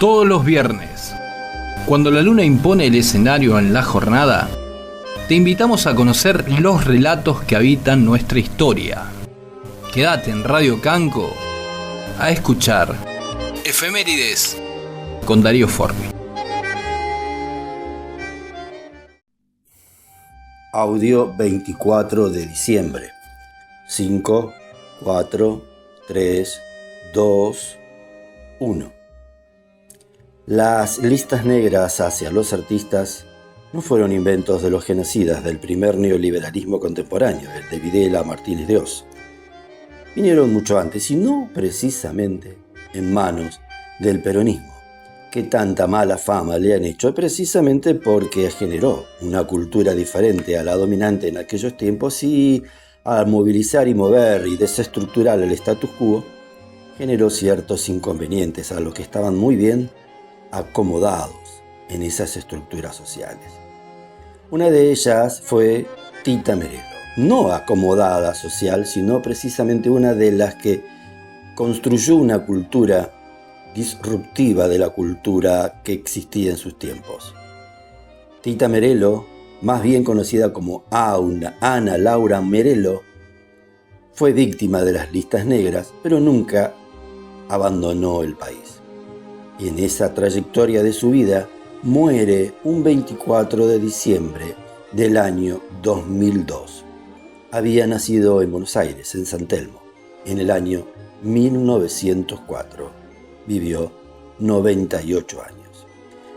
Todos los viernes, cuando la luna impone el escenario en la jornada, te invitamos a conocer los relatos que habitan nuestra historia. Quédate en Radio Canco a escuchar Efemérides con Darío Formi. Audio 24 de diciembre. 5, 4, 3, 2, 1. Las listas negras hacia los artistas no fueron inventos de los genocidas del primer neoliberalismo contemporáneo, el de Videla Martínez de Oz. Vinieron mucho antes y no precisamente en manos del peronismo, que tanta mala fama le han hecho precisamente porque generó una cultura diferente a la dominante en aquellos tiempos y al movilizar y mover y desestructurar el status quo, generó ciertos inconvenientes a los que estaban muy bien acomodados en esas estructuras sociales. Una de ellas fue Tita Merello, no acomodada social, sino precisamente una de las que construyó una cultura disruptiva de la cultura que existía en sus tiempos. Tita Merello, más bien conocida como Ana Laura Merello, fue víctima de las listas negras, pero nunca abandonó el país. Y en esa trayectoria de su vida muere un 24 de diciembre del año 2002. Había nacido en Buenos Aires, en San Telmo, en el año 1904. Vivió 98 años.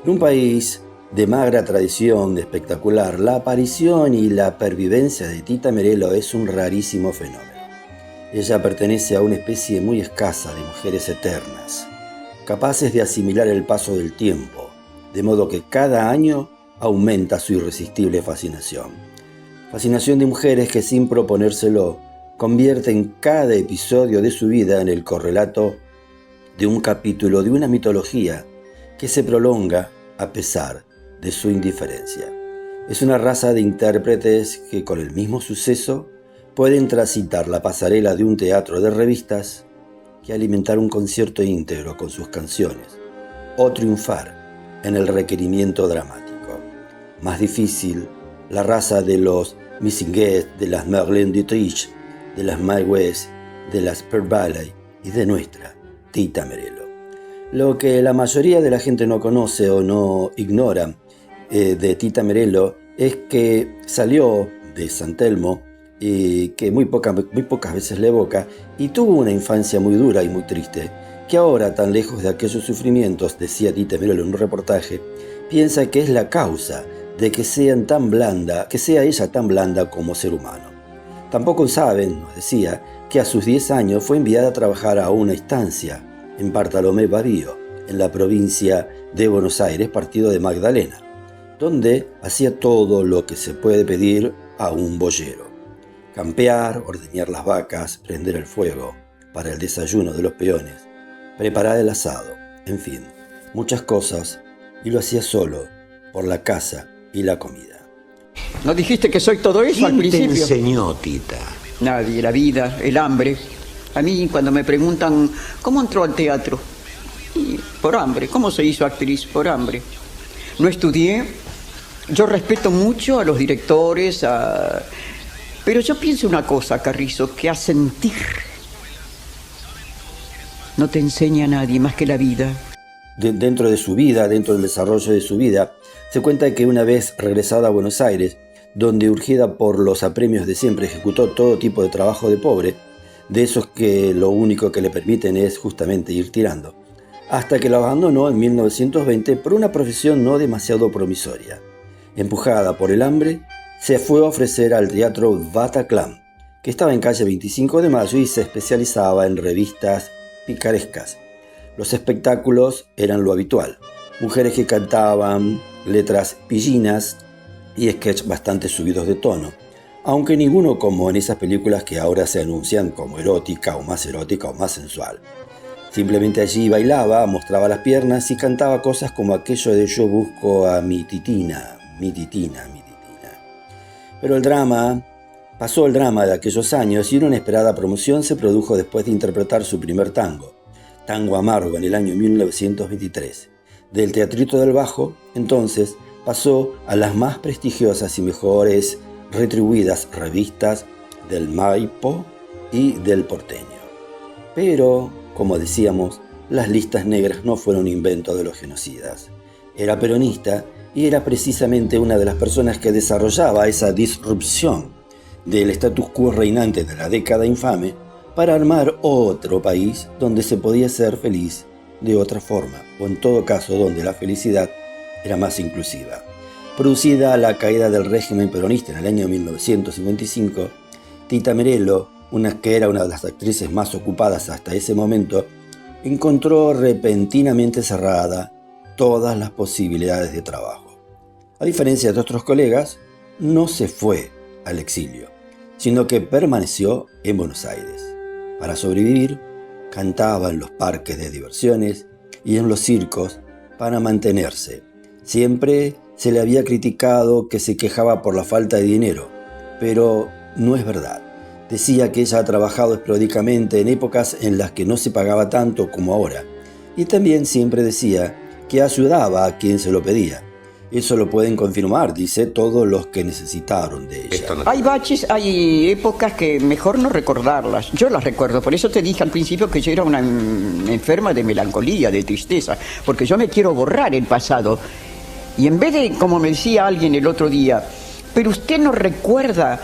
En un país de magra tradición espectacular, la aparición y la pervivencia de Tita Merello es un rarísimo fenómeno. Ella pertenece a una especie muy escasa de mujeres eternas, capaces de asimilar el paso del tiempo, de modo que cada año aumenta su irresistible fascinación. Fascinación de mujeres que sin proponérselo convierten cada episodio de su vida en el correlato de un capítulo de una mitología que se prolonga a pesar de su indiferencia. Es una raza de intérpretes que con el mismo suceso pueden transitar la pasarela de un teatro de revistas que alimentar un concierto íntegro con sus canciones, o triunfar en el requerimiento dramático. Más difícil, la raza de los Missinguet, de las Marlene Dietrich, de las Mae West, de las Pearl Valley y de nuestra Tita Merello. Lo que la mayoría de la gente no conoce o no ignora de Tita Merello es que salió de San Telmo y que muy pocas veces le evoca, y tuvo una infancia muy dura y muy triste, que ahora, tan lejos de aquellos sufrimientos, decía Tita Merello en un reportaje, piensa que es la causa de que sea ella tan blanda como ser humano. Tampoco saben, nos decía, que a sus 10 años fue enviada a trabajar a una estancia en Bartolomé Bavío, en la provincia de Buenos Aires, partido de Magdalena, donde hacía todo lo que se puede pedir a un boyero: campear, ordeñar las vacas, prender el fuego para el desayuno de los peones, preparar el asado, en fin, muchas cosas, y lo hacía solo por la casa y la comida. ¿No dijiste que soy todo eso al principio? ¿Quién te enseñó, Tita? Nadie, la vida, el hambre. A mí cuando me preguntan ¿cómo entró al teatro? Y por hambre. ¿Cómo se hizo actriz? Por hambre. No estudié. Yo respeto mucho a los directores, pero yo pienso una cosa, Carrizo, que a sentir no te enseña nadie más que la vida. Dentro de su vida, dentro del desarrollo de su vida, se cuenta que una vez regresada a Buenos Aires, donde urgida por los apremios de siempre ejecutó todo tipo de trabajo de pobre, de esos que lo único que le permiten es justamente ir tirando, hasta que lo abandonó en 1920 por una profesión no demasiado promisoria. Empujada por el hambre, se fue a ofrecer al teatro Bataclan, que estaba en calle 25 de Mayo y se especializaba en revistas picarescas. Los espectáculos eran lo habitual: mujeres que cantaban letras pillinas y sketch bastante subidos de tono, aunque ninguno como en esas películas que ahora se anuncian como erótica o más sensual. Simplemente allí bailaba, mostraba las piernas y cantaba cosas como aquello de yo busco a mi titina, mi titina, mi titina. Pero pasó el drama de aquellos años y una inesperada promoción se produjo después de interpretar su primer tango Amargo, en el año 1923. Del Teatrito del Bajo, entonces, pasó a las más prestigiosas y mejores retribuidas revistas del Maipo y del Porteño. Pero, como decíamos, las listas negras no fueron invento de los genocidas. Era peronista y era precisamente una de las personas que desarrollaba esa disrupción del status quo reinante de la década infame para armar otro país donde se podía ser feliz de otra forma, o en todo caso donde la felicidad era más inclusiva. Producida la caída del régimen peronista en el año 1955, Tita Merello, que era una de las actrices más ocupadas hasta ese momento, encontró repentinamente cerrada todas las posibilidades de trabajo. A diferencia de otros colegas, no se fue al exilio, sino que permaneció en Buenos Aires. Para sobrevivir, cantaba en los parques de diversiones y en los circos para mantenerse. Siempre se le había criticado que se quejaba por la falta de dinero, pero no es verdad. Decía que ella ha trabajado esporádicamente en épocas en las que no se pagaba tanto como ahora, y también siempre decía que ayudaba a quien se lo pedía. Eso lo pueden confirmar, dice, todos los que necesitaron de ella. Hay baches, hay épocas que mejor no recordarlas. Yo las recuerdo, por eso te dije al principio que yo era una enferma de melancolía, de tristeza, porque yo me quiero borrar el pasado. Y en vez de, como me decía alguien el otro día, pero usted no recuerda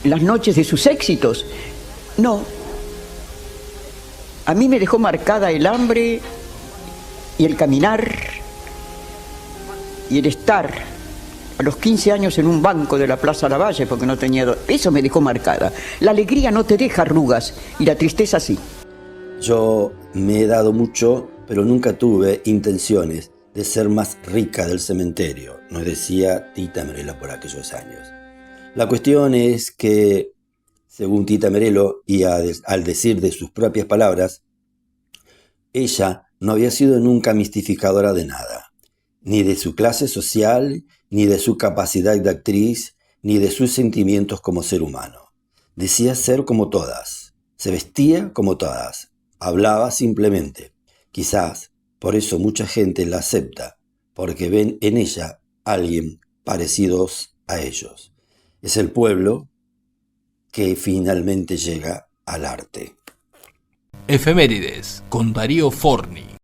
las noches de sus éxitos. No. A mí me dejó marcada el hambre y el caminar y el estar a los 15 años en un banco de la Plaza Lavalle porque no tenía... Eso me dejó marcada. La alegría no te deja arrugas y la tristeza sí. Yo me he dado mucho, pero nunca tuve intenciones de ser más rica del cementerio, nos decía Tita Merello por aquellos años. La cuestión es que, según Tita Merello, y al decir de sus propias palabras, ella no había sido nunca mistificadora de nada, ni de su clase social, ni de su capacidad de actriz, ni de sus sentimientos como ser humano. Decía ser como todas, se vestía como todas, hablaba simplemente. Quizás por eso mucha gente la acepta, porque ven en ella alguien parecidos a ellos. Es el pueblo que finalmente llega al arte. Efemérides con Darío Forni.